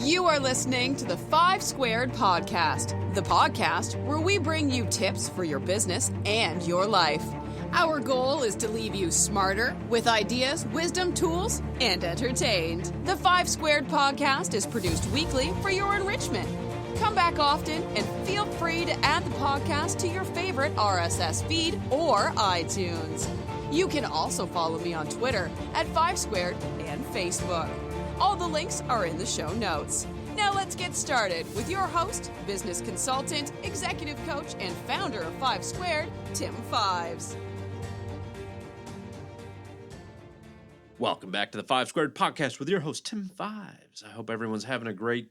You are listening to the 5 Squared Podcast, the podcast where we bring you tips for your business and your life. Our goal is to leave you smarter with ideas, wisdom, tools, and entertained. The 5 Squared Podcast is produced weekly for your enrichment. Come back often and feel free to add the podcast to your favorite RSS feed or iTunes. You can also follow me on Twitter at 5 Squared and Facebook. All the links are in the show notes. Now let's get started with your host, business consultant, executive coach, and founder of 5 Squared, Tim Fives. Welcome back to the 5 Squared Podcast with your host, Tim Fives. I hope everyone's having a great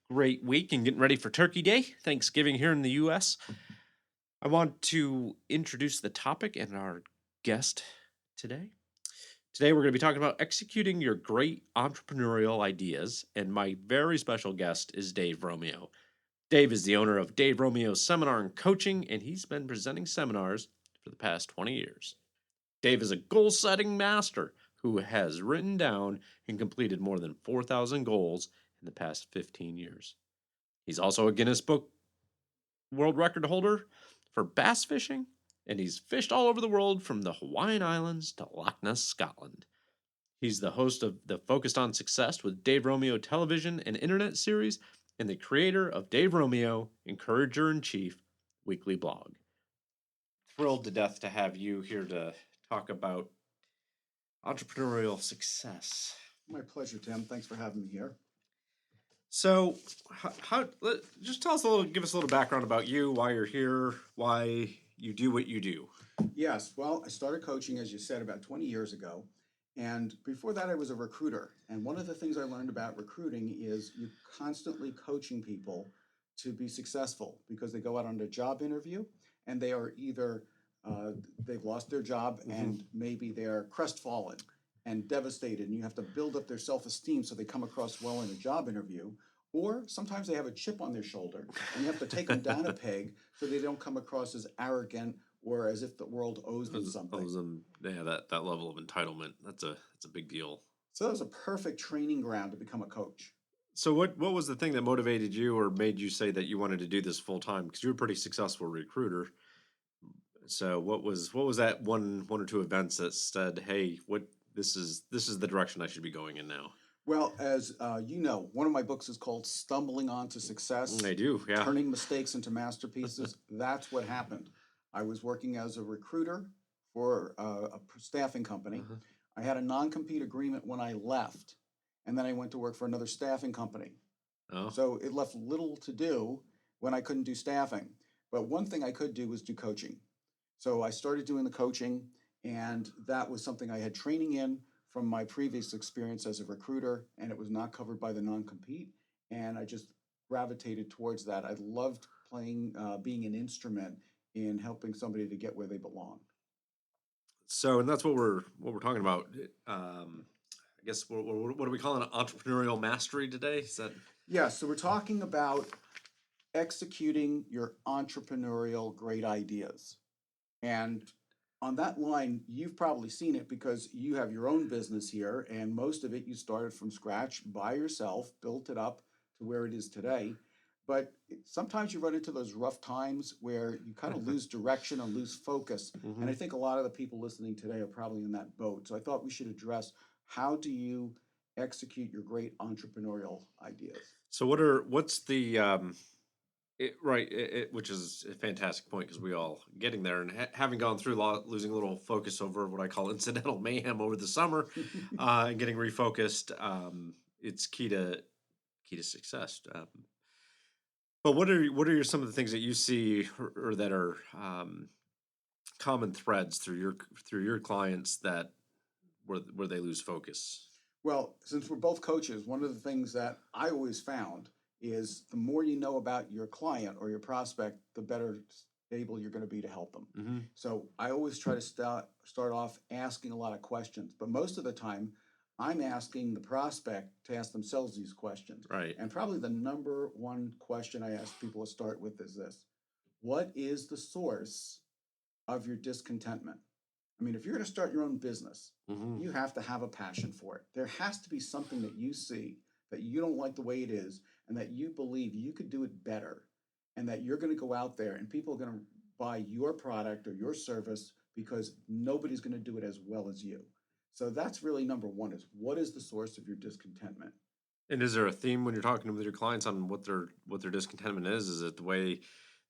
week and getting ready for Turkey Day, Thanksgiving here in the U.S. I want to introduce the topic and our guest today. Today, we're going to be talking about executing your great entrepreneurial ideas, and my very special guest is Dave Romeo. Dave is the owner of Dave Romeo Seminar and Coaching, and he's been presenting seminars for the past 20 years. Dave is a goal-setting master who has written down and completed more than 4,000 goals in the past 15 years. He's also a Guinness Book World Record holder for bass fishing, and he's fished all over the world from the Hawaiian Islands to Loch Ness, Scotland. He's the host of the Focused on Success with Dave Romeo television and internet series, and the creator of Dave Romeo Encourager in Chief weekly blog. Thrilled to death to have you here to talk about entrepreneurial success. My pleasure, Tim. Thanks for having me here. So, just tell us give us a little background about you, why you're here, why you do what you do. Yes, well, I started coaching, as you said, about 20 years ago. And before that, I was a recruiter. And one of the things I learned about recruiting is you're constantly coaching people to be successful because they go out on a job interview and they are either they've lost their job and maybe they're crestfallen and devastated, and you have to build up their self-esteem so they come across well in a job interview. Or sometimes they have a chip on their shoulder and you have to take them down a peg so they don't come across as arrogant or as if the world owes them something. That level of entitlement, that's a big deal. So that was a perfect training ground to become a coach. So what was the thing that motivated you or made you say that you wanted to do this full time? Because you were a pretty successful recruiter. So what was that one or two events that said, hey, this is the direction I should be going in now? Well, as you know, one of my books is called Stumbling Onto Success. I do, yeah. Turning Mistakes into Masterpieces. That's what happened. I was working as a recruiter for a staffing company. I had a non-compete agreement when I left, and then I went to work for another staffing company. Oh. So it left little to do when I couldn't do staffing. But one thing I could do was do coaching. So I started doing the coaching, and that was something I had training in from my previous experience as a recruiter, and it was not covered by the non-compete, and I just gravitated towards that. I loved being an instrument in helping somebody to get where they belong. So, and that's what we're talking about. I guess what are we calling it? Entrepreneurial mastery today? Is that? Yeah. So we're talking about executing your entrepreneurial great ideas, and on that line, you've probably seen it because you have your own business here, and most of it you started from scratch by yourself, built it up to where it is today. But sometimes you run into those rough times where you kind of lose direction and lose focus. And I think a lot of the people listening today are probably in that boat. So I thought we should address, how do you execute your great entrepreneurial ideas? So what's the which is a fantastic point because we all getting there and having gone through losing a little focus over what I call incidental mayhem over the summer and getting refocused. It's key to success. But what are some of the things that you see or that are common threads through your clients that where they lose focus? Well, since we're both coaches, one of the things that I always found is the more you know about your client or your prospect, the better able you're going to be to help them. So I always try to start off asking a lot of questions, but most of the time I'm asking the prospect to ask themselves these questions. Right. And probably the number one question I ask people to start with is this: what is the source of your discontentment? I mean, if you're going to start your own business, you have to have a passion for it. There has to be something that you see that you don't like the way it is, and that you believe you could do it better, and that you're going to go out there and people are going to buy your product or your service because nobody's going to do it as well as you. So that's really number one, is what is the source of your discontentment? And is there a theme when you're talking with your clients on what their discontentment is? Is it the way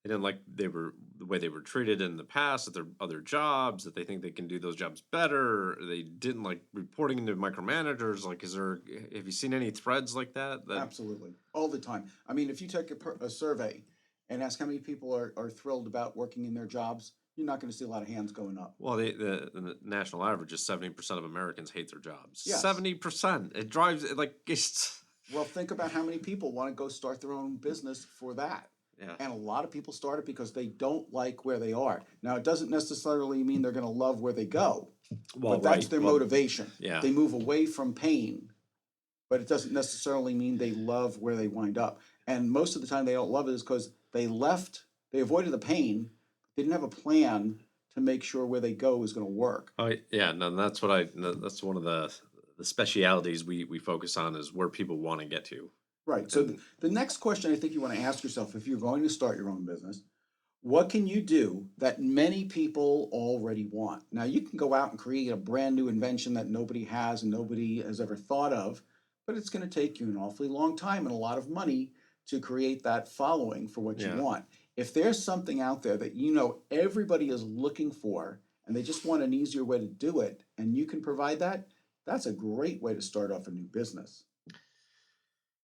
they didn't like the way they were treated in the past at their other jobs, that they think they can do those jobs better, or they didn't like reporting into micromanagers? Like, have you seen any threads like that? Absolutely. All the time. I mean, if you take a survey and ask how many people are thrilled about working in their jobs, you're not going to see a lot of hands going up. Well, the national average is 70% of Americans hate their jobs. Yes. 70%. It drives it like it's. Well, think about how many people want to go start their own business for that. Yeah. And a lot of people start it because they don't like where they are. Now, it doesn't necessarily mean they're going to love where they go, Well, but that's right. their Well, motivation. yeah. They move away from pain, but it doesn't necessarily mean they love where they wind up. And most of the time they don't love it is because they avoided the pain, they didn't have a plan to make sure where they go is going to work. Oh, yeah. No, that's that's one of the specialities we focus on, is where people want to get to. Right. So the next question I think you want to ask yourself, if you're going to start your own business, what can you do that many people already want? Now, you can go out and create a brand new invention that nobody has and nobody has ever thought of, but it's going to take you an awfully long time and a lot of money to create that following for what you want. If there's something out there that you know everybody is looking for and they just want an easier way to do it, and you can provide that, that's a great way to start off a new business.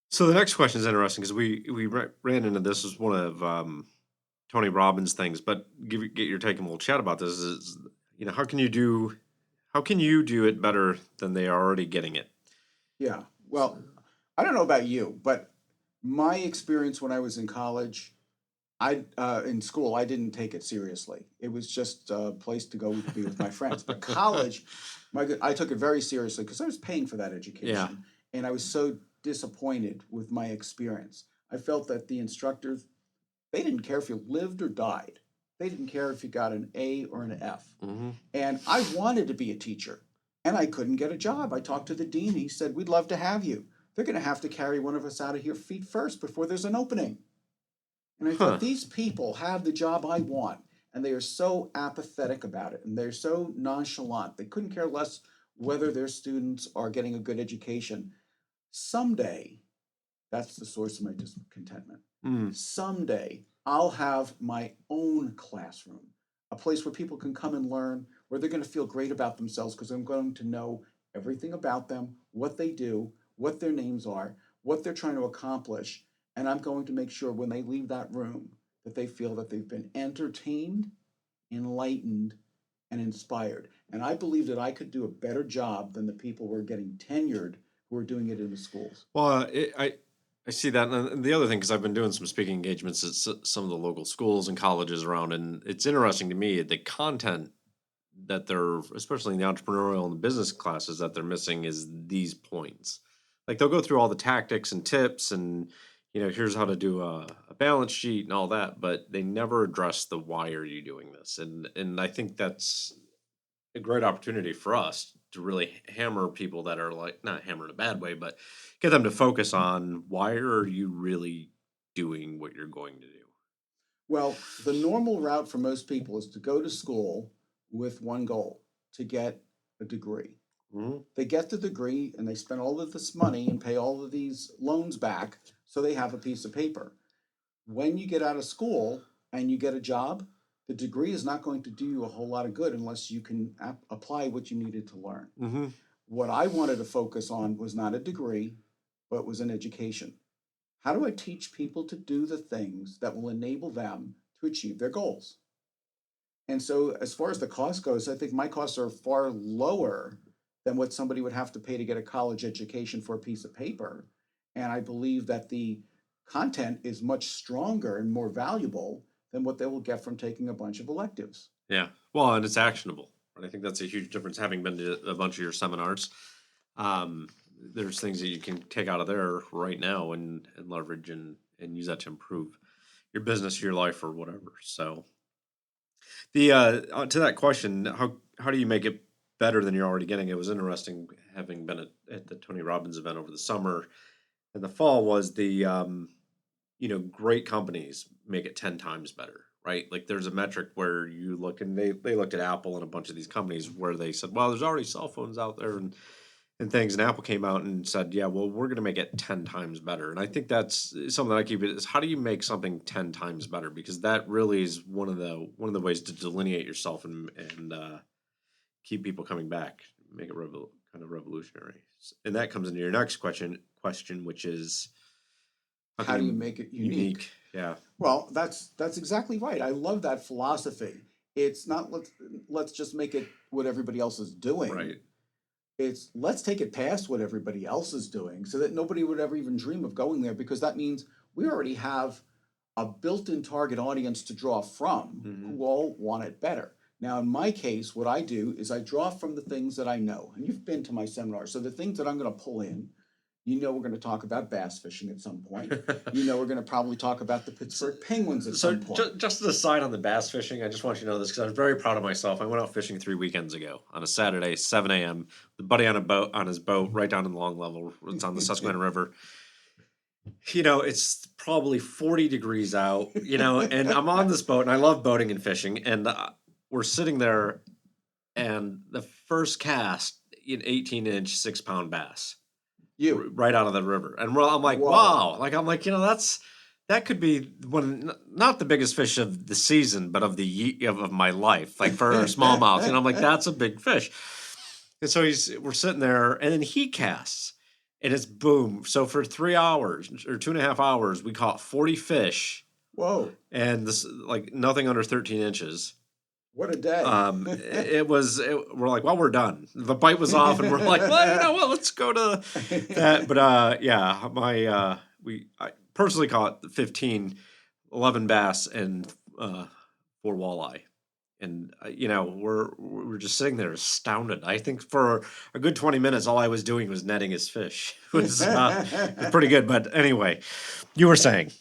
So the next question is interesting, because we ran into this as one of Tony Robbins' things, but get your take and we'll chat about this. Is, how can you do it better than they are already getting it? Yeah. Well, I don't know about you, but my experience when I was in college, in school, I didn't take it seriously. It was just a place to go to be with my friends. But college, I took it very seriously because I was paying for that education, and I was so disappointed with my experience. I felt that the instructors, they didn't care if you lived or died. They didn't care if you got an A or an F. Mm-hmm. And I wanted to be a teacher, and I couldn't get a job. I talked to the dean. He said, "We'd love to have you. They're going to have to carry one of us out of here feet first before there's an opening." And I thought, these people have the job I want, and they are so apathetic about it, and they're so nonchalant. They couldn't care less whether their students are getting a good education. Someday, that's the source of my discontentment. Someday, I'll have my own classroom, a place where people can come and learn, where they're going to feel great about themselves because I'm going to know everything about them, what they do, what their names are, what they're trying to accomplish. And I'm going to make sure when they leave that room that they feel that they've been entertained, enlightened, and inspired. And I believe that I could do a better job than the people who are getting tenured who are doing it in the schools. Well, I see that. And the other thing, because I've been doing some speaking engagements at some of the local schools and colleges around, and it's interesting to me, the content that they're, especially in the entrepreneurial and the business classes, that they're missing is these points. Like, they'll go through all the tactics and tips and, here's how to do a balance sheet and all that, but they never address the why are you doing this? And I think that's a great opportunity for us to really hammer people that are like, not hammer in a bad way, but get them to focus on why are you really doing what you're going to do? Well, the normal route for most people is to go to school with one goal, to get a degree. Mm-hmm. They get the degree and they spend all of this money and pay all of these loans back so they have a piece of paper. When you get out of school and you get a job, the degree is not going to do you a whole lot of good unless you can apply what you needed to learn. Mm-hmm. What I wanted to focus on was not a degree, but was an education. How do I teach people to do the things that will enable them to achieve their goals? And so as far as the cost goes, I think my costs are far lower than what somebody would have to pay to get a college education for a piece of paper. And I believe that the content is much stronger and more valuable than what they will get from taking a bunch of electives. Yeah. Well, and it's actionable. And I think that's a huge difference, having been to a bunch of your seminars. There's things that you can take out of there right now and leverage and use that to improve your business, your life, or whatever. So the to that question, how do you make it better than you're already getting? It was interesting having been at the Tony Robbins event over the summer. And the fall was the great companies make it 10 times better, right? Like there's a metric where you look and they looked at Apple and a bunch of these companies where they said, well, there's already cell phones out there and things. And Apple came out and said, yeah, well, we're going to make it 10 times better. And I think that's something that I keep it is how do you make something 10 times better? Because that really is one of the ways to delineate yourself and keep people coming back, make it kind of revolutionary. And that comes into your next question, which is How do you make it unique? Yeah. Well, that's exactly right. I love that philosophy. It's not let's just make it what everybody else is doing. Right. It's let's take it past what everybody else is doing so that nobody would ever even dream of going there, because that means we already have a built-in target audience to draw from who all want it better. Now, in my case, what I do is I draw from the things that I know. And you've been to my seminar. So the things that I'm going to pull in, we're going to talk about bass fishing at some point. We're going to probably talk about the Pittsburgh Penguins at some point. Just as a side on the bass fishing, I just want you to know this because I'm very proud of myself. I went out fishing 3 weekends ago on a Saturday, 7 a.m. The buddy on his boat right down in the Long Level. It's on the Susquehanna River. It's probably 40 degrees out, and I'm on this boat and I love boating and fishing. And we're sitting there and the first cast, an 18-inch, 6-pound bass. Right out of the river. And I'm like, wow. Like, I'm like, that could be not the biggest fish of the season, but of of my life, like for smallmouth. And I'm like, that's a big fish. And so we're sitting there and then he casts and it's boom. So for 3 hours or 2.5 hours, we caught 40 fish. Whoa. And this, like nothing under 13 inches. What a day. We're like, well, we're done. The bite was off and we're like, well, let's go to that. But I personally caught 11 bass and 4 walleye. And, we're just sitting there astounded. I think for a good 20 minutes, all I was doing was netting his fish. It was pretty good. But anyway, you were saying.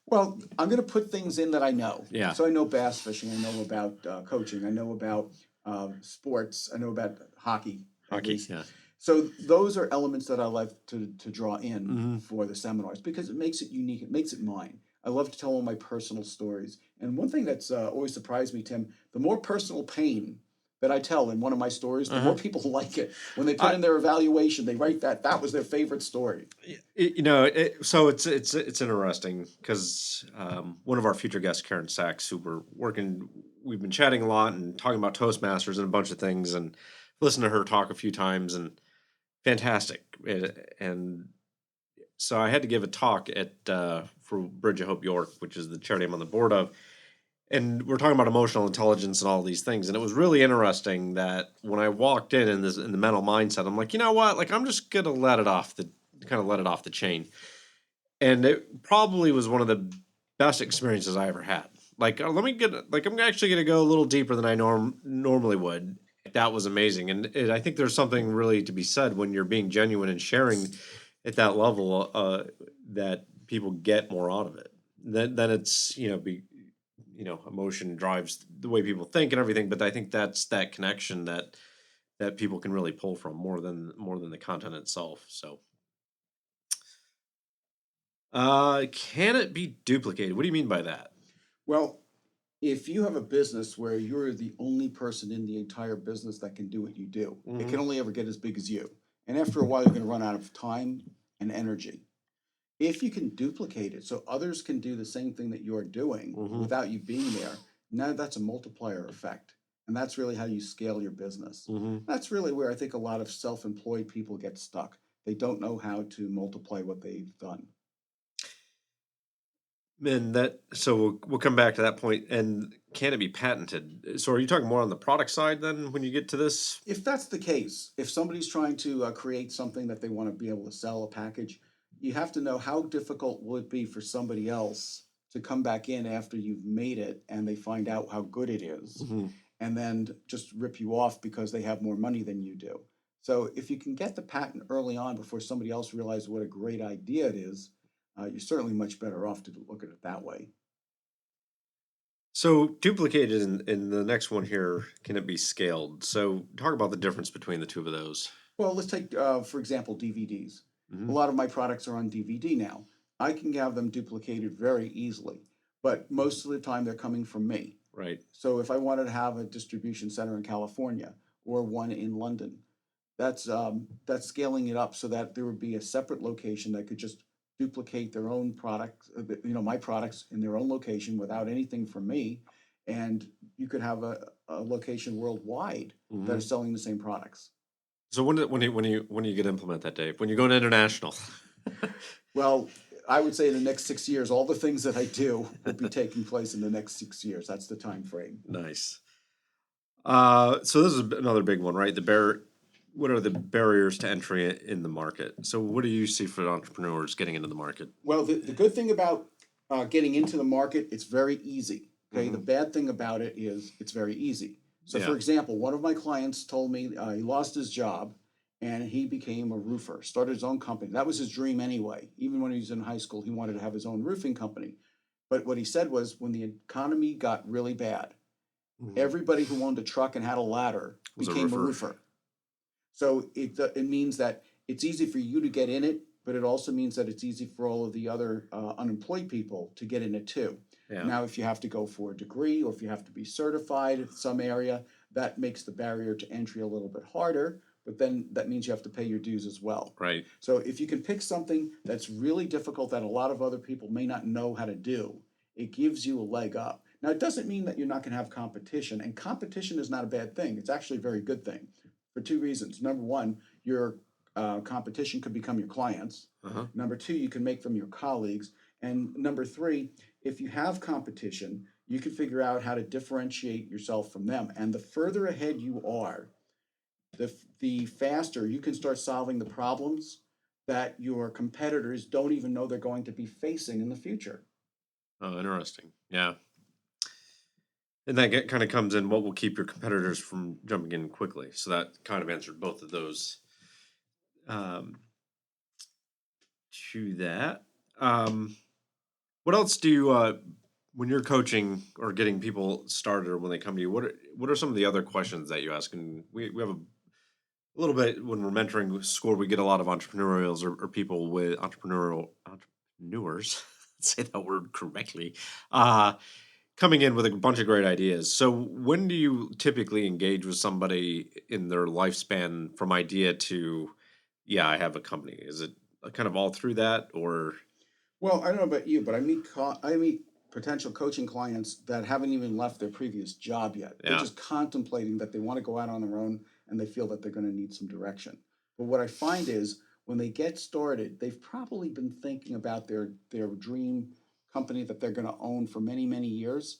Well, I'm going to put things in that I know. Yeah. So I know bass fishing. I know about coaching. I know about sports. I know about hockey. Hockey, yeah. So those are elements that I like to draw in for the seminars because it makes it unique. It makes it mine. I love to tell all my personal stories. And one thing that's always surprised me, Tim, the more personal pain that I tell in one of my stories, the more people like it. When they put in their evaluation, they write that was their favorite story. So it's interesting because one of our future guests, Karen Sachs, who we've been chatting a lot and talking about Toastmasters and a bunch of things, and listened to her talk a few times, and fantastic. And so I had to give a talk for Bridge of Hope York, which is the charity I'm on the board of. And we're talking about emotional intelligence and all these things. And it was really interesting that when I walked in the mental mindset, I'm like, you know what? Like, I'm just going to let it off the chain. And it probably was one of the best experiences I ever had. Like, I'm actually going to go a little deeper than I normally would. That was amazing. And I think there's something really to be said when you're being genuine and sharing at that level that people get more out of it. Then it's, emotion drives the way people think and everything, but I think that's that connection that people can really pull from more than the content itself. So, can it be duplicated? What do you mean by that? Well, if you have a business where you're the only person in the entire business that can do what you do, it can only ever get as big as you. And after a while, you're going to run out of time and energy. If you can duplicate it so others can do the same thing that you're doing without you being there, now that's a multiplier effect. And that's really how you scale your business. That's really where I think a lot of self-employed people get stuck. They don't know how to multiply what they've done. And so we'll come back to that point. And can it be patented? So are you talking more on the product side then when you get to this? If that's the case, if somebody's trying to create something that they want to be able to sell, a package, you have to know how difficult will it be for somebody else to come back in after you've made it and they find out how good it is and then just rip you off because they have more money than you do. So if you can get the patent early on before somebody else realizes what a great idea it is, you're certainly much better off to look at it that way. So duplicated in the next one here, can it be scaled? So talk about the difference between the two of those. Well, let's take, for example, DVDs. A lot of my products are on DVD now. I can have them duplicated very easily, but most of the time they're coming from me. Right. So if I wanted to have a distribution center in California or one in London, that's scaling it up so that there would be a separate location that could just duplicate their own products, my products in their own location without anything from me, and you could have a location worldwide that are selling the same products. So when you get to implement that, Dave? When you're going international? Well, I would say in the next 6 years, all the things that I do will be taking place in the next 6 years. That's the time frame. Nice. So this is another big one, right? What are the barriers to entry in the market? So what do you see for entrepreneurs getting into the market? Well, the good thing about getting into the market, it's very easy. Okay. The bad thing about it is it's very easy. So for example, one of my clients told me he lost his job and he became a roofer, started his own company. That was his dream anyway. Even when he was in high school, he wanted to have his own roofing company. But what he said was when the economy got really bad, everybody who owned a truck and had a ladder became a roofer. So it means that it's easy for you to get in it, but it also means that it's easy for all of the other unemployed people to get in it too. Yeah. Now, if you have to go for a degree or if you have to be certified in some area, that makes the barrier to entry a little bit harder, but then that means you have to pay your dues as well. Right. So if you can pick something that's really difficult that a lot of other people may not know how to do, it gives you a leg up. Now, it doesn't mean that you're not going to have competition, and competition is not a bad thing. It's actually a very good thing for two reasons. Number one, your competition could become your clients. Number two, you can make them your colleagues. And number three, if you have competition, you can figure out how to differentiate yourself from them. And the further ahead you are, the faster you can start solving the problems that your competitors don't even know they're going to be facing in the future. Oh, interesting. Yeah. And that kind of comes in what will keep your competitors from jumping in quickly. So that kind of answered both of those to that. What else do you, when you're coaching or getting people started or when they come to you, what are some of the other questions that you ask? And we have a little bit when we're mentoring school, we get a lot of entrepreneurials or people with entrepreneurs, say that word correctly, coming in with a bunch of great ideas. So when do you typically engage with somebody in their lifespan from idea to, I have a company? Is it kind of all through that or? Well, I don't know about you, but I meet potential coaching clients that haven't even left their previous job yet. They're just contemplating that they want to go out on their own and they feel that they're going to need some direction. But what I find is when they get started, they've probably been thinking about their dream company that they're going to own for many, many years.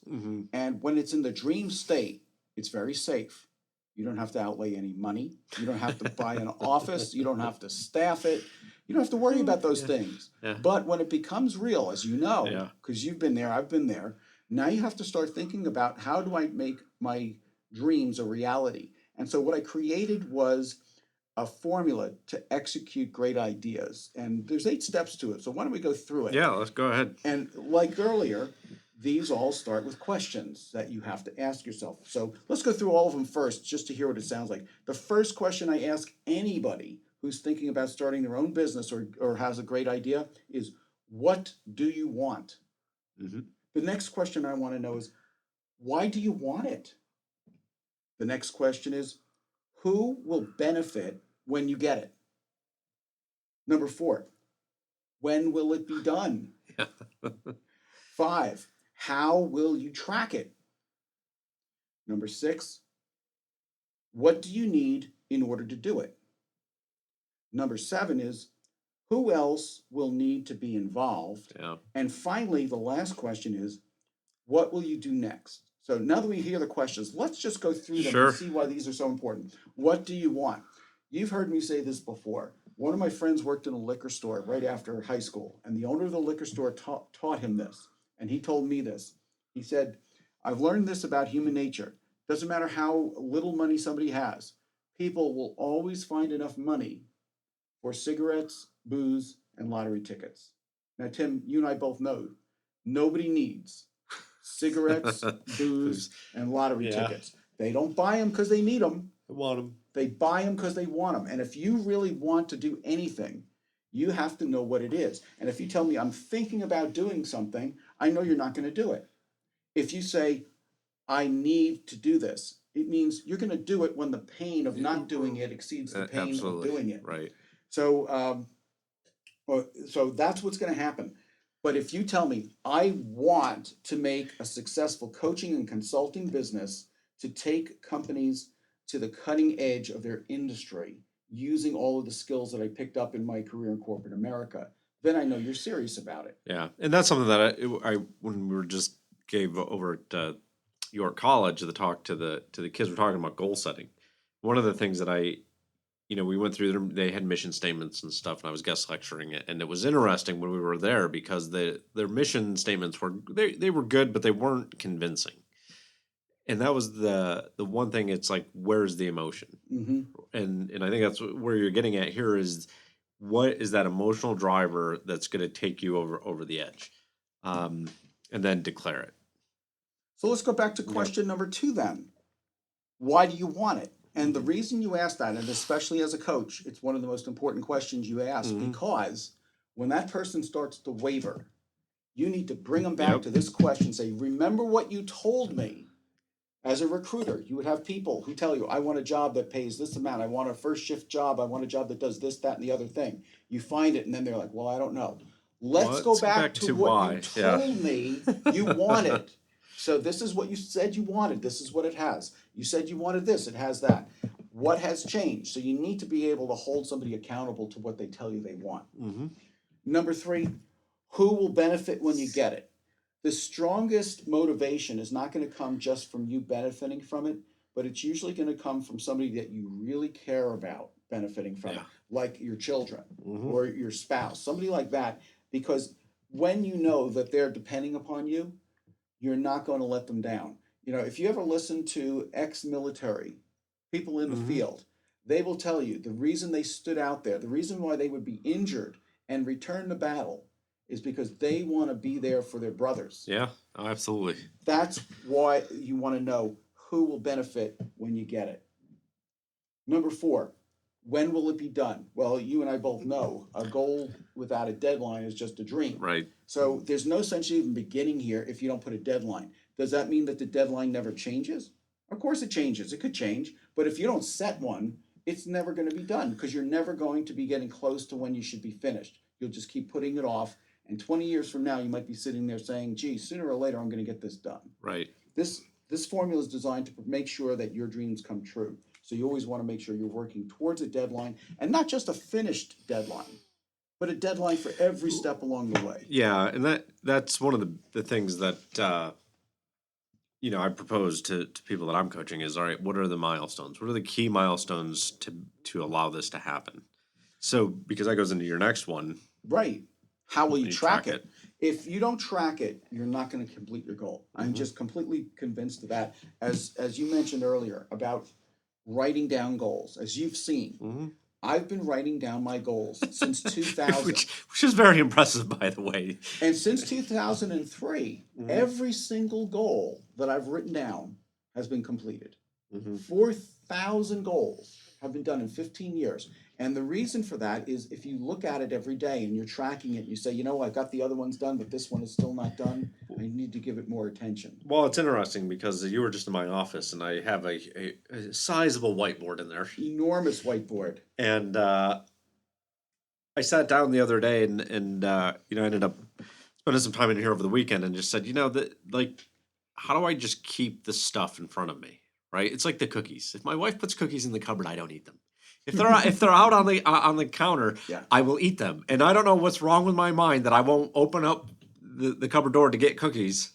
And when it's in the dream state, it's very safe. You don't have to outlay any money. You don't have to buy an office. You don't have to staff it. You don't have to worry about those things. But when it becomes real, as you know, because you've been there, I've been there, now you have to start thinking about how do I make my dreams a reality? And so what I created was a formula to execute great ideas. And there's 8 steps to it. So why don't we go through it? Yeah, let's go ahead. And like earlier, these all start with questions that you have to ask yourself. So let's go through all of them first, just to hear what it sounds like. The first question I ask anybody who's thinking about starting their own business or has a great idea is, what do you want? The next question I want to know is, why do you want it? The next question is, who will benefit when you get it? Number 4, when will it be done? 5, how will you track it? Number 6, what do you need in order to do it? Number 7 is, who else will need to be involved? And finally, the last question is, what will you do next? So now that we hear the questions, let's just go through them and see why these are so important. What do you want? You've heard me say this before. One of my friends worked in a liquor store right after high school, and the owner of the liquor store taught him this, and he told me this. He said, I've learned this about human nature. Doesn't matter how little money somebody has, people will always find enough money for cigarettes, booze, and lottery tickets. Now, Tim, you and I both know nobody needs cigarettes, booze, and lottery tickets. They don't buy them because they need them. They want them. They buy them because they want them. And if you really want to do anything, You have to know what it is. And if you tell me I'm thinking about doing something, I know you're not going to do it. If you say, I need to do this, it means you're going to do it when the pain of not doing it exceeds the pain of doing it. Right. So, so that's what's going to happen. But if you tell me, I want to make a successful coaching and consulting business to take companies to the cutting edge of their industry using all of the skills that I picked up in my career in corporate America, then I know you're serious about it. Yeah, and that's something that I when we were just gave over at York College, the talk to the kids, we're talking about goal setting. One of the things that we went through, they had mission statements and stuff, and I was guest lecturing it, and it was interesting when we were there because their mission statements were they were good, but they weren't convincing. And that was the one thing. It's like, where's the emotion? Mm-hmm. And I think that's where you're getting at here is, what is that emotional driver that's going to take you over the edge, and then declare it. So let's go back to question number 2 then. Why do you want it? And the reason you ask that, and especially as a coach, it's one of the most important questions you ask, because when that person starts to waver, you need to bring them back to this question. Say, remember what you told me. As a recruiter, you would have people who tell you, I want a job that pays this amount. I want a first shift job. I want a job that does this, that, and the other thing. You find it, and then they're like, well, I don't know. Let's go back to what you told me you wanted. So this is what you said you wanted. This is what it has. You said you wanted this. It has that. What has changed? So you need to be able to hold somebody accountable to what they tell you they want. Mm-hmm. Number 3, who will benefit when you get it? The strongest motivation is not going to come just from you benefiting from it, but it's usually going to come from somebody that you really care about benefiting from it, like your children or your spouse, somebody like that, because when you know that they're depending upon you, you're not going to let them down. If you ever listen to ex-military people in the field, they will tell you the reason they stood out there, the reason why they would be injured and return to battle, is because they want to be there for their brothers. Yeah, absolutely. That's why you want to know who will benefit when you get it. Number 4, when will it be done? Well, you and I both know a goal without a deadline is just a dream. Right. So there's no sense even beginning here if you don't put a deadline. Does that mean that the deadline never changes? Of course it changes. It could change. But if you don't set one, it's never going to be done because you're never going to be getting close to when you should be finished. You'll just keep putting it off. And 20 years from now, you might be sitting there saying, gee, sooner or later, I'm going to get this done. Right. This formula is designed to make sure that your dreams come true. So you always want to make sure you're working towards a deadline, and not just a finished deadline, but a deadline for every step along the way. Yeah, and that's one of the things that I propose to people that I'm coaching is, all right, what are the milestones? What are the key milestones to allow this to happen? So, because that goes into your next one. Right. How will you track it? If you don't track it, you're not going to complete your goal. I'm just completely convinced of that. As you mentioned earlier about writing down goals, as you've seen, I've been writing down my goals since 2000. which is very impressive, by the way. And since 2003, every single goal that I've written down has been completed. 4,000 goals have been done in 15 years. And the reason for that is if you look at it every day and you're tracking it, and you say, I've got the other ones done, but this one is still not done, I need to give it more attention. Well, it's interesting because you were just in my office, and I have a sizable whiteboard in there. Enormous whiteboard. And I sat down the other day and I ended up spending some time in here over the weekend and just said, how do I just keep this stuff in front of me, right? It's like the cookies. If my wife puts cookies in the cupboard, I don't eat them. If they're out on the counter, I will eat them. And I don't know what's wrong with my mind that I won't open up the cupboard door to get cookies.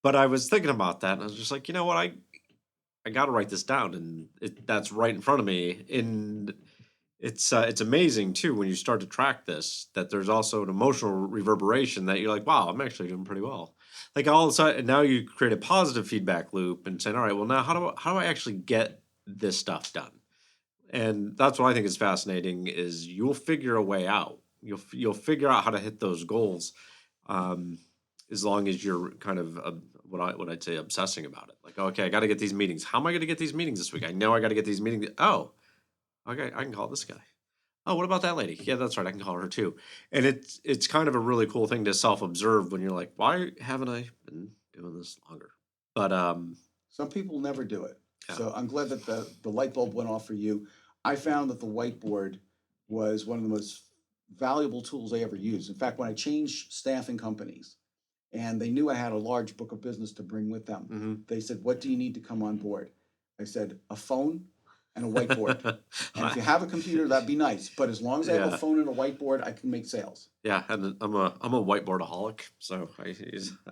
But I was thinking about that, and I was just like, you know what, I got to write this down, and that's right in front of me. And it's amazing too when you start to track this, that there's also an emotional reverberation that you're like, wow, I'm actually doing pretty well. Like all of a sudden, now you create a positive feedback loop and saying, all right, well now how do I actually get this stuff done? And that's what I think is fascinating is you'll figure a way out. You'll figure out how to hit those goals, as long as you're kind of what I'd say obsessing about it. Like, okay, I got to get these meetings. How am I going to get these meetings this week? I know I got to get these meetings. Oh, okay, I can call this guy. Oh, what about that lady? Yeah, that's right. I can call her too. And it's kind of a really cool thing to self-observe when you're like, why haven't I been doing this longer? But Some people never do it. yeah. So I'm glad that the light bulb went off for you. I found that the whiteboard was one of the most valuable tools I ever used. In fact, when I changed staffing companies and they knew I had a large book of business to bring with them, they said, "What do you need to come on board?" I said, "A phone and a whiteboard. And if you have a computer, that'd be nice. But as long as I have a Yeah. phone and a whiteboard, I can make sales." Yeah, and I'm a whiteboardaholic, so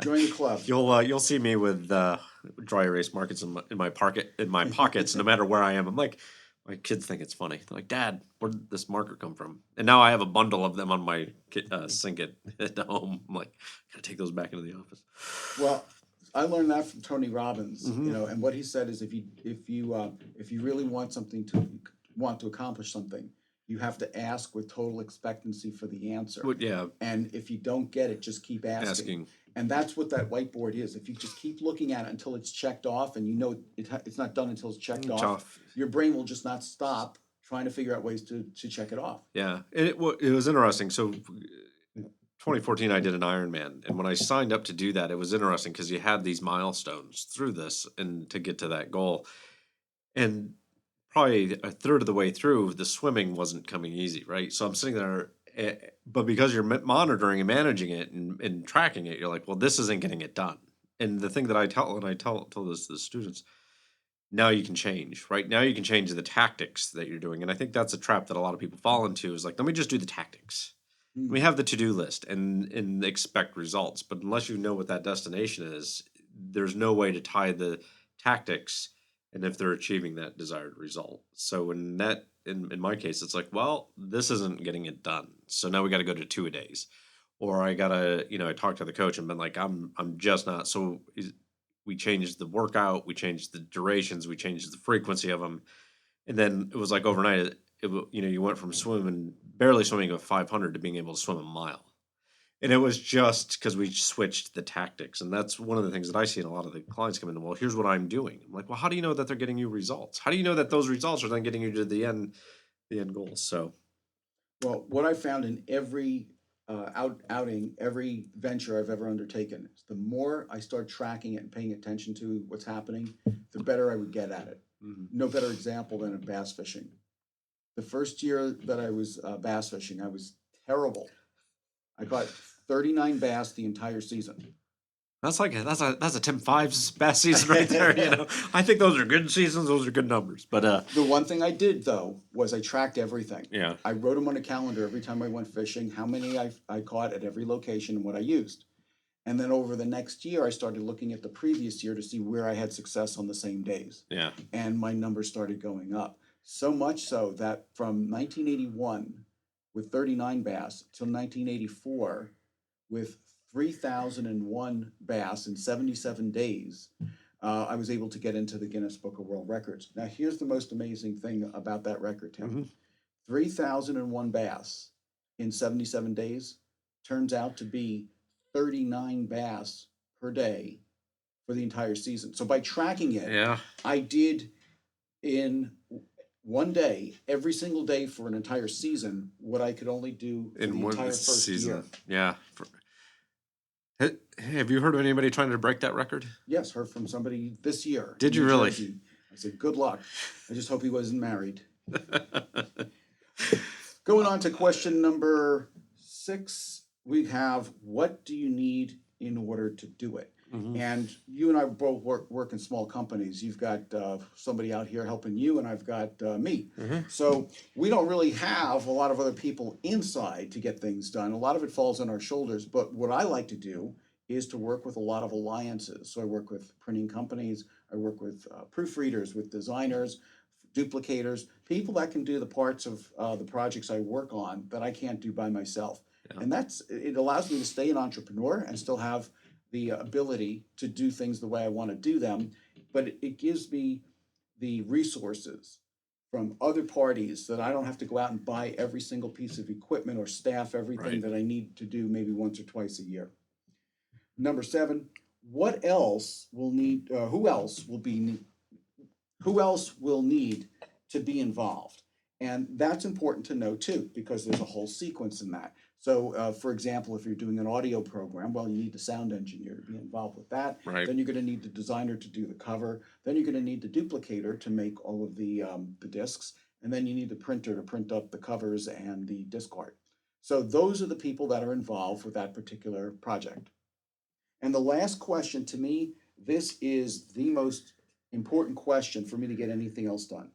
Join the club. you'll see me with dry erase markers in my pockets, no matter where I am. I'm like, my kids think it's funny. They're like, Dad, where did this marker come from? And now I have a bundle of them on my sink at home. I'm like, gotta take those back into the office. Well, I learned that from Tony Robbins, Mhm. and what he said is if you really want to accomplish something, you have to ask with total expectancy for the answer. But yeah, And if you don't get it, just keep asking. asking. And that's what that whiteboard is. If you just keep looking at it until it's checked off, and you know it's not done until it's checked off, your brain will just not stop trying to figure out ways to check it off. Yeah, and it was interesting. So, in 2014, I did an Ironman, and when I signed up to do that, it was interesting because you had these milestones through this, and to get to that goal, and probably a third of the way through, the swimming wasn't coming easy, right? So I'm sitting there, but because you're monitoring and managing it and tracking it, you're like, well, this isn't getting it done. And the thing that I tell this to the students, now you can change, right? Now you can change the tactics that you're doing. And I think that's a trap that a lot of people fall into is like, let me just do the tactics. We have the to-do list and expect results. But unless you know what that destination is, there's no way to tie the tactics and if they're achieving that desired result. So in my case, it's like, well, this isn't getting it done. So now we got to go to 2-a-days. Or I gotta, I talked to the coach and been like, I'm just not. So we changed the workout, we changed the durations, we changed the frequency of them, and then it was like overnight. You went from barely swimming a 500 to being able to swim a mile, and it was just because we switched the tactics. And that's one of the things that I see in a lot of the clients come in. Well, here's what I'm doing. I'm like, well, how do you know that they're getting you results? How do you know that those results are then getting you to the end goal? So, well, what I found in every outing, every venture I've ever undertaken, is the more I start tracking it and paying attention to what's happening, the better I would get at it. No better example than bass fishing. The first year that I was bass fishing, I was terrible. I caught 39 bass the entire season. that's a Tim Fives best season right there. I think those are good seasons. Those are good numbers. But the one thing I did though was I tracked everything. Yeah. I wrote them on a calendar every time I went fishing, how many I caught at every location and what I used. And then over the next year, I started looking at the previous year to see where I had success on the same days. Yeah. And my numbers started going up. So much so that from 1981 with 39 bass till 1984 with 3,001 bass in 77 days, I was able to get into the Guinness Book of World Records. Now, here's the most amazing thing about that record, Tim. 3,001 bass in 77 days turns out to be 39 bass per day for the entire season. So by tracking it, Yeah. I did in one day, every single day for an entire season, what I could only do for the entire first year. Yeah. Have you heard of anybody trying to break that record? Yes, heard from somebody this year. Did you really? Jersey. I said, good luck. I just hope he wasn't married. Going on to question number 6, we have, what do you need in order to do it? And you and I both work in small companies. You've got somebody out here helping you, and I've got me. So we don't really have a lot of other people inside to get things done. A lot of it falls on our shoulders. But what I like to do is to work with a lot of alliances. So I work with printing companies. I work with proofreaders, with designers, duplicators, people that can do the parts of the projects I work on that I can't do by myself. Yeah. And it allows me to stay an entrepreneur and still have the ability to do things the way I want to do them, but it gives me the resources from other parties that I don't have to go out and buy every single piece of equipment or staff everything that I need to do maybe once or twice a year. Number 7, what else will need? Who else will need to be involved? And that's important to know too, because there's a whole sequence in that. So, for example, if you're doing an audio program, well, you need the sound engineer to be involved with that. Right. Then you're going to need the designer to do the cover. Then you're going to need the duplicator to make all of the discs. And then you need the printer to print up the covers and the disc art. So those are the people that are involved with that particular project. And the last question, to me, this is the most important question for me to get anything else done.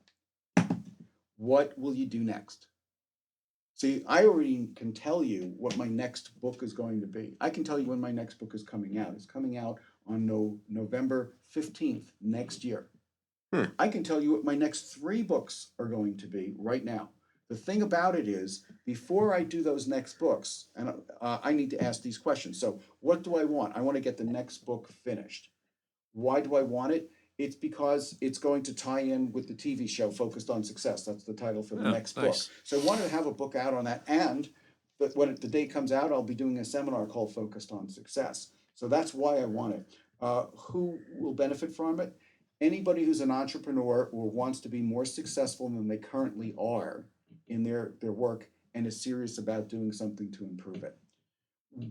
What will you do next? See, I already can tell you what my next book is going to be. I can tell you when my next book is coming out. It's coming out on November 15th next year. I can tell you what my next 3 books are going to be right now. The thing about it is, before I do those next books, and I need to ask these questions. So what do I want? I want to get the next book finished. Why do I want it? It's because it's going to tie in with the TV show Focused on Success. That's the title for the next book. So I wanted to have a book out on that. And when the day comes out, I'll be doing a seminar called Focused on Success. So that's why I want it. Who will benefit from it? Anybody who's an entrepreneur or wants to be more successful than they currently are in their work and is serious about doing something to improve it.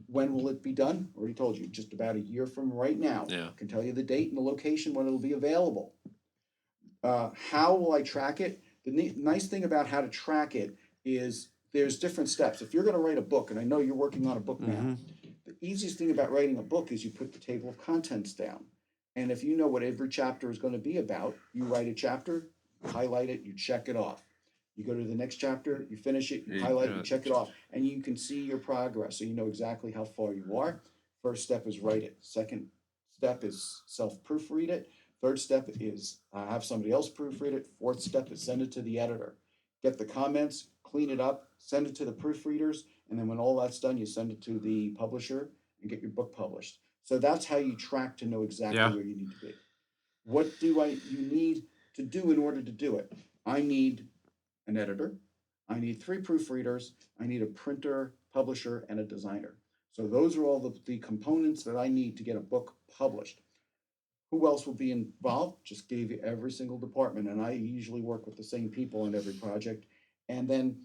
When will it be done? Already told you, just about a year from right now. Yeah. I can tell you the date and the location when it'll be available. How will I track it? The nice thing about how to track it is there's different steps. If you're going to write a book, and I know you're working on a book now, the easiest thing about writing a book is you put the table of contents down. And if you know what every chapter is going to be about, you write a chapter, highlight it, you check it off. You go to the next chapter, you finish it, you highlight it, you check it off, and you can see your progress, so you know exactly how far you are. First step is write it. Second step is self-proofread it. Third step is have somebody else proofread it. Fourth step is send it to the editor. Get the comments, clean it up, send it to the proofreaders, and then when all that's done, you send it to the publisher and get your book published. So that's how you track to know exactly where you need to be. What do you need to do in order to do it? I need an editor, I need 3 proofreaders, I need a printer, publisher, and a designer. So those are all the components that I need to get a book published. Who else will be involved? Just gave you every single department, and I usually work with the same people on every project. And then,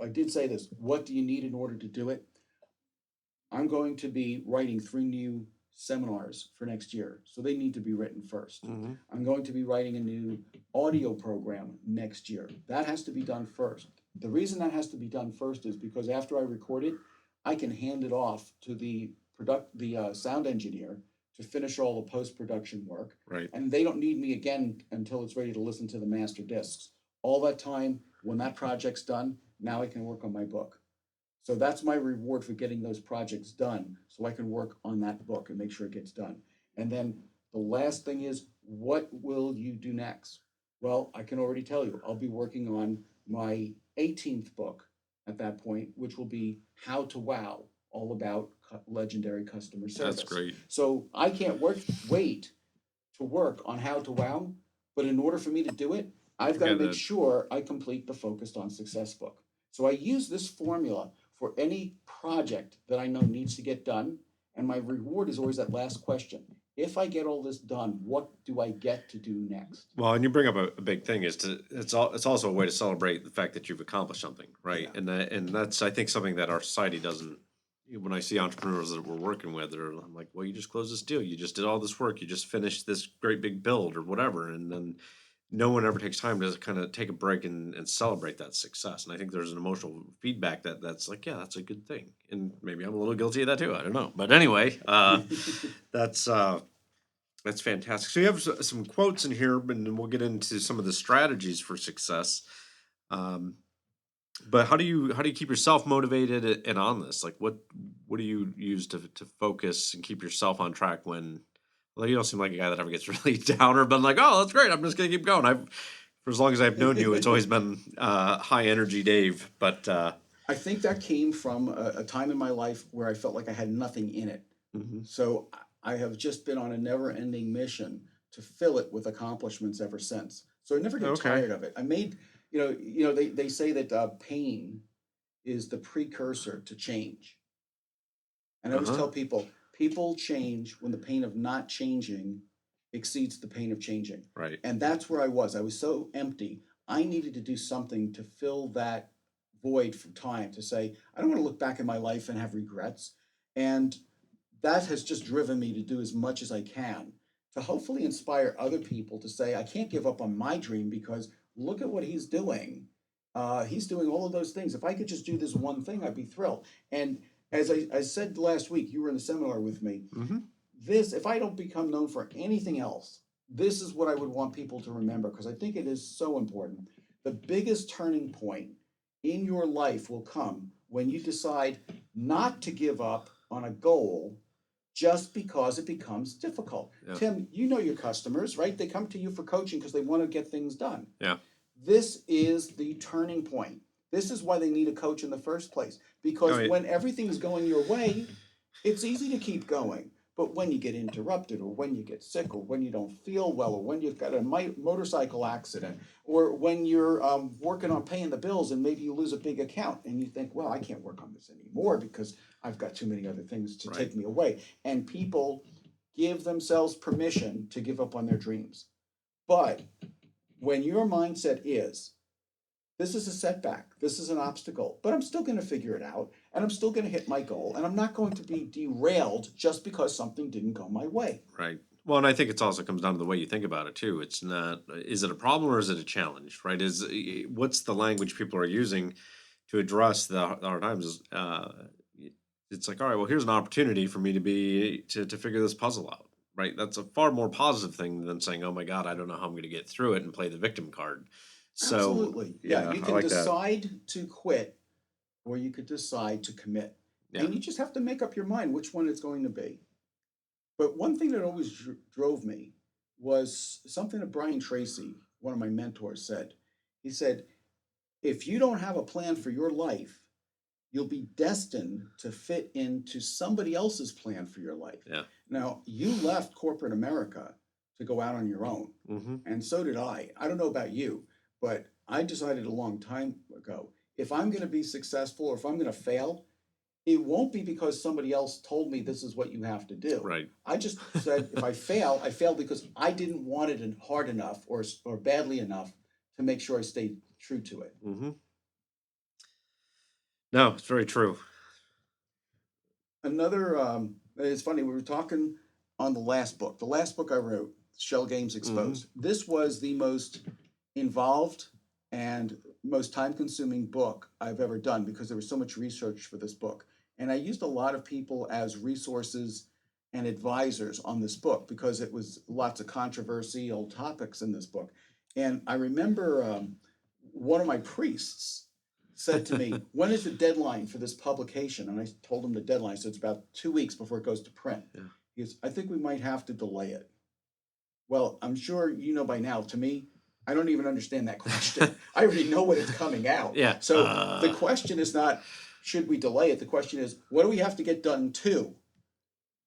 I did say this, what do you need in order to do it? I'm going to be writing 3 new seminars for next year, so they need to be written first. I'm going to be writing a new audio program next year. That has to be done first. The reason that has to be done first is because after I record it, I can hand it off to the sound engineer to finish all the post-production work. Right. And they don't need me again until it's ready to listen to the master discs. All that time, when that project's done, now I can work on my book. So that's my reward for getting those projects done, so I can work on that book and make sure it gets done. And then the last thing is, what will you do next? Well, I can already tell you, I'll be working on my 18th book at that point, which will be How to Wow, all about legendary customer service. That's great. So I can't wait to work on How to Wow, but in order for me to do it, I've got to make sure I complete the Focused on Success book. So I use this formula for any project that I know needs to get done, and my reward is always that last question. If I get all this done, what do I get to do next? Well, and you bring up a big thing it's also a way to celebrate the fact that you've accomplished something, right? Yeah. And that's, I think, something that our society doesn't. When I see entrepreneurs that we're working with, I'm like, well, you just closed this deal, you just did all this work, you just finished this great big build or whatever, and then no one ever takes time to kind of take a break and celebrate that success. And I think there's an emotional feedback that's like, yeah, that's a good thing. And maybe I'm a little guilty of that too. I don't know. But anyway, that's fantastic. So you have some quotes in here, and we'll get into some of the strategies for success. But how do you keep yourself motivated and on this? Like, what do you use to focus and keep yourself on track when? Well, you don't seem like a guy that ever gets really down or been like, oh, that's great, I'm just going to keep going. For as long as I've known you, it's always been high energy Dave. But I think that came from a time in my life where I felt like I had nothing in it. So I have just been on a never-ending mission to fill it with accomplishments ever since. So I never get tired of it. I made, they say that pain is the precursor to change. And I always tell people change when the pain of not changing exceeds the pain of changing. Right. And that's where I was. I was so empty. I needed to do something to fill that void from time, to say, I don't want to look back in my life and have regrets. And that has just driven me to do as much as I can to hopefully inspire other people to say, I can't give up on my dream because look at what he's doing. He's doing all of those things. If I could just do this one thing, I'd be thrilled. And as I said last week, you were in the seminar with me. Mm-hmm. This, if I don't become known for anything else, this is what I would want people to remember, because I think it is so important. The biggest turning point in your life will come when you decide not to give up on a goal just because it becomes difficult. Yeah. Tim, you know your customers, right? They come to you for coaching because they want to get things done. Yeah. This is the turning point. This is why they need a coach in the first place. Because when everything's going your way, it's easy to keep going. But when you get interrupted, or when you get sick, or when you don't feel well, or when you've got a motorcycle accident, or when you're working on paying the bills and maybe you lose a big account and you think, well, I can't work on this anymore because I've got too many other things to take me away. And people give themselves permission to give up on their dreams. But when your mindset is, this is a setback, this is an obstacle, but I'm still going to figure it out, and I'm still going to hit my goal, and I'm not going to be derailed just because something didn't go my way. Right. Well, and I think it also comes down to the way you think about it too. It's not, is it a problem or is it a challenge, right? What's the language people are using to address the hard times? It's like, all right, well, here's an opportunity for me to figure this puzzle out, right? That's a far more positive thing than saying, oh my God, I don't know how I'm going to get through it and play the victim card. So, absolutely. Yeah, you can like decide to quit, or you could decide to commit. Yeah. And you just have to make up your mind which one it's going to be. But one thing that always drove me was something that Brian Tracy, one of my mentors, said. He said, if you don't have a plan for your life, you'll be destined to fit into somebody else's plan for your life. Yeah. Now, you left corporate America to go out on your own, and so did I. I don't know about you, but I decided a long time ago, if I'm going to be successful or if I'm going to fail, it won't be because somebody else told me this is what you have to do. Right. I just said, if I fail, I failed because I didn't want it hard enough or badly enough to make sure I stayed true to it. Mm-hmm. No, it's very true. Another, it's funny, we were talking on the last book I wrote, Shell Games Exposed. This was the most involved and most time-consuming book I've ever done because there was so much research for this book. And I used a lot of people as resources and advisors on this book because it was lots of controversial topics in this book. And I remember one of my priests said to me, when is the deadline for this publication? And I told him the deadline, so it's about 2 weeks before it goes to print. Yeah. He goes, I think we might have to delay it. Well, I'm sure you know by now, to me, I don't even understand that question. I already know when it's coming out. Yeah. So the question is not, should we delay it? The question is, what do we have to get done too?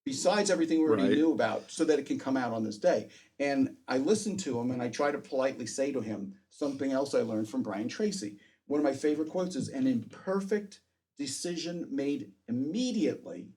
Besides everything we already knew about, so that it can come out on this day. And I listened to him and I try to politely say to him something else I learned from Brian Tracy. One of my favorite quotes is, an imperfect decision made immediately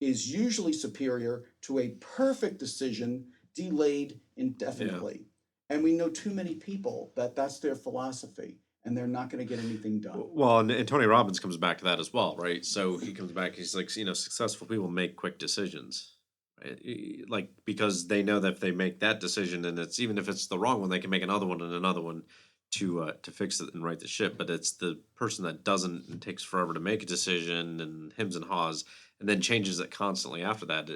is usually superior to a perfect decision delayed indefinitely. Yeah. And we know too many people that's their philosophy, and they're not going to get anything done. Well, and Tony Robbins comes back to that as well, right? So he comes back, he's like, successful people make quick decisions, right? Like, because they know that if they make that decision, and it's, even if it's the wrong one, they can make another one and another one to fix it and right the ship. But it's the person that doesn't and takes forever to make a decision and hems and haws and then changes it constantly after that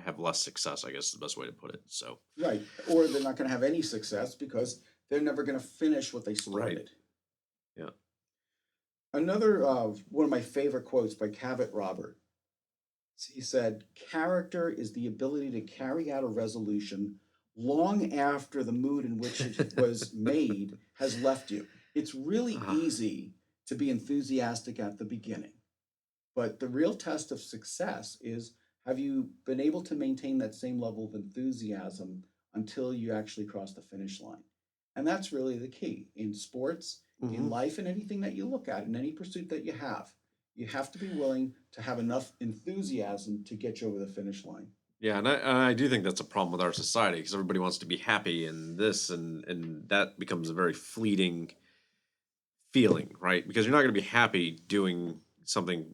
have less success, I guess is the best way to put it. So right, or they're not going to have any success because they're never going to finish what they started. Right. Yeah. Another one of my favorite quotes by Cavett Robert. He said, "Character is the ability to carry out a resolution long after the mood in which it was made has left you." It's really easy to be enthusiastic at the beginning, but the real test of success is, have you been able to maintain that same level of enthusiasm until you actually cross the finish line? And that's really the key in sports, in life, and anything that you look at, in any pursuit that you have. You have to be willing to have enough enthusiasm to get you over the finish line. Yeah, and I do think that's a problem with our society because everybody wants to be happy and this and that becomes a very fleeting feeling, right? Because you're not going to be happy doing something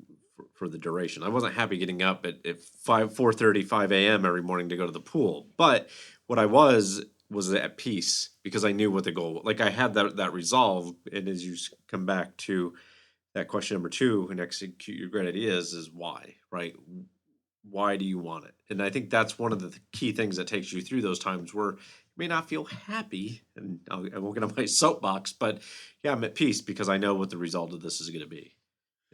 for the duration. I wasn't happy getting up at 4:30, 5 a.m. every morning to go to the pool. But what I was at peace because I knew what the goal, like I had that resolve. And as you come back to that question number two and execute your great ideas is why, right? Why do you want it? And I think that's one of the key things that takes you through those times where you may not feel happy. And I won't get on my soapbox, but yeah, I'm at peace because I know what the result of this is going to be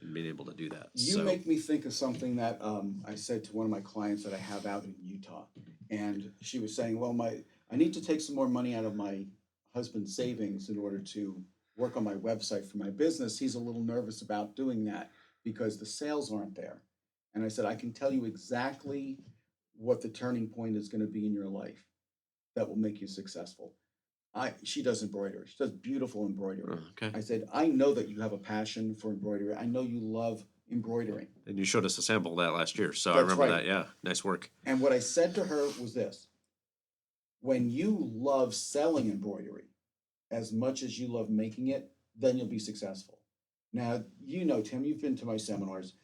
and being able to do that. You make me think of something that I said to one of my clients that I have out in Utah, and she was saying, "Well, I need to take some more money out of my husband's savings in order to work on my website for my business. He's a little nervous about doing that because the sales aren't there." And I said, "I can tell you exactly what the turning point is going to be in your life that will make you successful." She does embroidery. She does beautiful embroidery. Okay. I said, "I know that you have a passion for embroidery. I know you love embroidering." And you showed us a sample of that last year. So I That's remember right. that. Yeah. Nice work. And what I said to her was this: when you love selling embroidery as much as you love making it, then you'll be successful. Now, Tim, you've been to my seminars.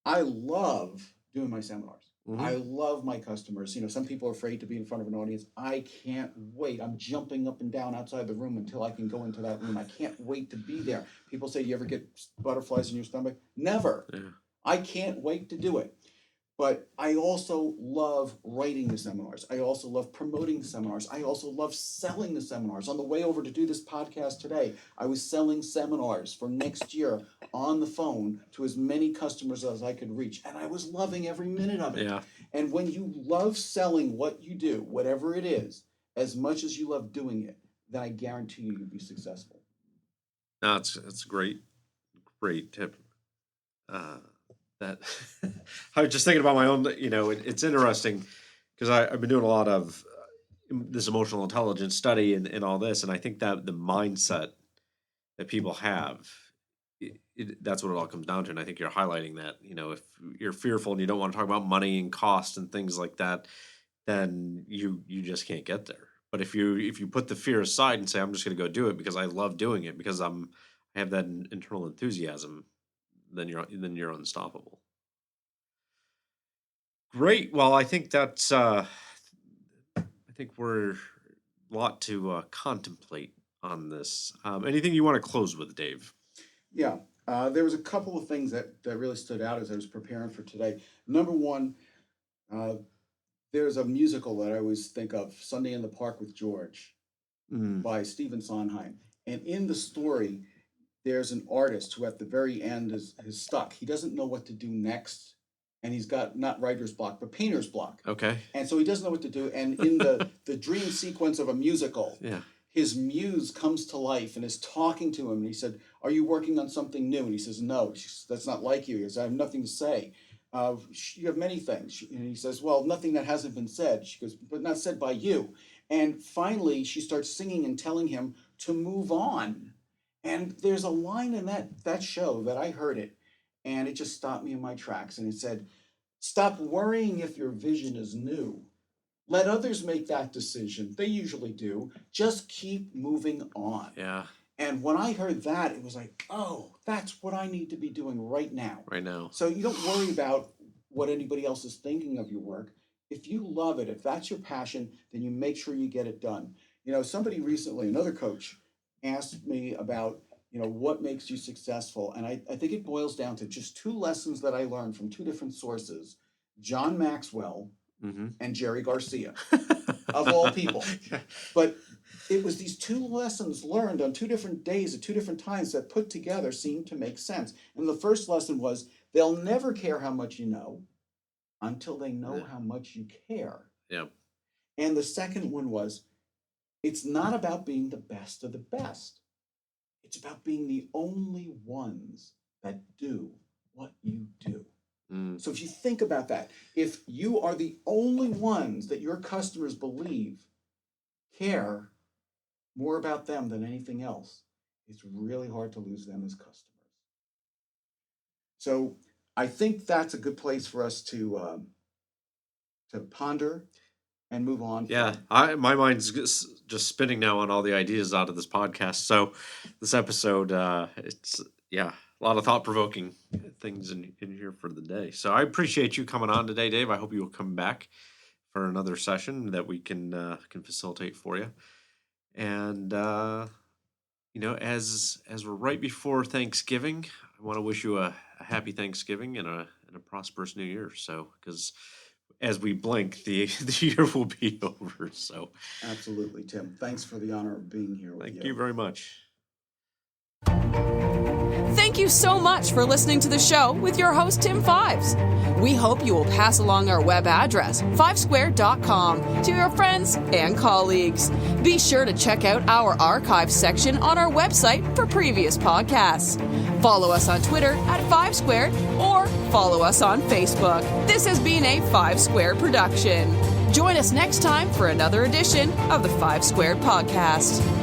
I love doing my seminars. I love my customers. Some people are afraid to be in front of an audience. I can't wait. I'm jumping up and down outside the room until I can go into that room. I can't wait to be there. People say, "Do you ever get butterflies in your stomach?" Never. Yeah. I can't wait to do it. But I also love writing the seminars. I also love promoting the seminars. I also love selling the seminars. On the way over to do this podcast today, I was selling seminars for next year on the phone to as many customers as I could reach. And I was loving every minute of it. Yeah. And when you love selling what you do, whatever it is, as much as you love doing it, then I guarantee you'll be successful. No, it's a great tip. That I was just thinking about my own, it's interesting because I've been doing a lot of this emotional intelligence study and all this. And I think that the mindset that people have, that's what it all comes down to. And I think you're highlighting that, if you're fearful and you don't want to talk about money and cost and things like that, then you just can't get there. But if you put the fear aside and say, I'm just going to go do it because I love doing it because I have that internal enthusiasm, then you're unstoppable. Great. Well, I think that's I think we're a lot to contemplate on this. Anything you want to close with, Dave? Yeah, there was a couple of things that really stood out as I was preparing for today. Number one, there's a musical that I always think of, Sunday in the Park with George, by Stephen Sondheim. And in the story, there's an artist who at the very end is stuck. He doesn't know what to do next. And he's got not writer's block, but painter's block. Okay. And so he doesn't know what to do. And in the dream sequence of a musical, Yeah. his muse comes to life and is talking to him. And he said, "Are you working on something new?" And he says, "No." She says, "That's not like you." He says, "I have nothing to say." "You have many things." And he says, "Well, nothing that hasn't been said." She goes, "But not said by you." And finally, she starts singing and telling him to move on. And there's a line in that show that I heard it, and it just stopped me in my tracks. And it said, "Stop worrying if your vision is new. Let others make that decision. They usually do. Just keep moving on." Yeah. And when I heard that, it was like, oh, that's what I need to be doing right now. Right now. So you don't worry about what anybody else is thinking of your work. If you love it, if that's your passion, then you make sure you get it done. Somebody recently, another coach, asked me about, what makes you successful? And I think it boils down to just two lessons that I learned from two different sources: John Maxwell and Jerry Garcia, of all people. But it was these two lessons learned on two different days at two different times that put together seemed to make sense. And the first lesson was, they'll never care how much you know until they know how much you care. Yeah. And the second one was, it's not about being the best of the best. It's about being the only ones that do what you do. So if you think about that, if you are the only ones that your customers believe care more about them than anything else, it's really hard to lose them as customers. So I think that's a good place for us to to ponder and move on. Yeah, my mind's just spinning now on all the ideas out of this podcast. So this episode, it's a lot of thought-provoking things in here for the day. So I appreciate you coming on today, Dave. I hope you will come back for another session that we can facilitate for you. And as we're right before Thanksgiving, I want to wish you a happy Thanksgiving and a prosperous New Year. So because as we blink, the year will be over. So absolutely, Tim. Thanks for the honor of being here with you. Thank you very much. Thank you so much for listening to the show with your host, Tim Fives. We hope you will pass along our web address, fivesquared.com, to your friends and colleagues. Be sure to check out our archive section on our website for previous podcasts. Follow us on Twitter at 5Squared or follow us on Facebook. This has been a 5 Squared production. Join us next time for another edition of the 5 Squared Podcast.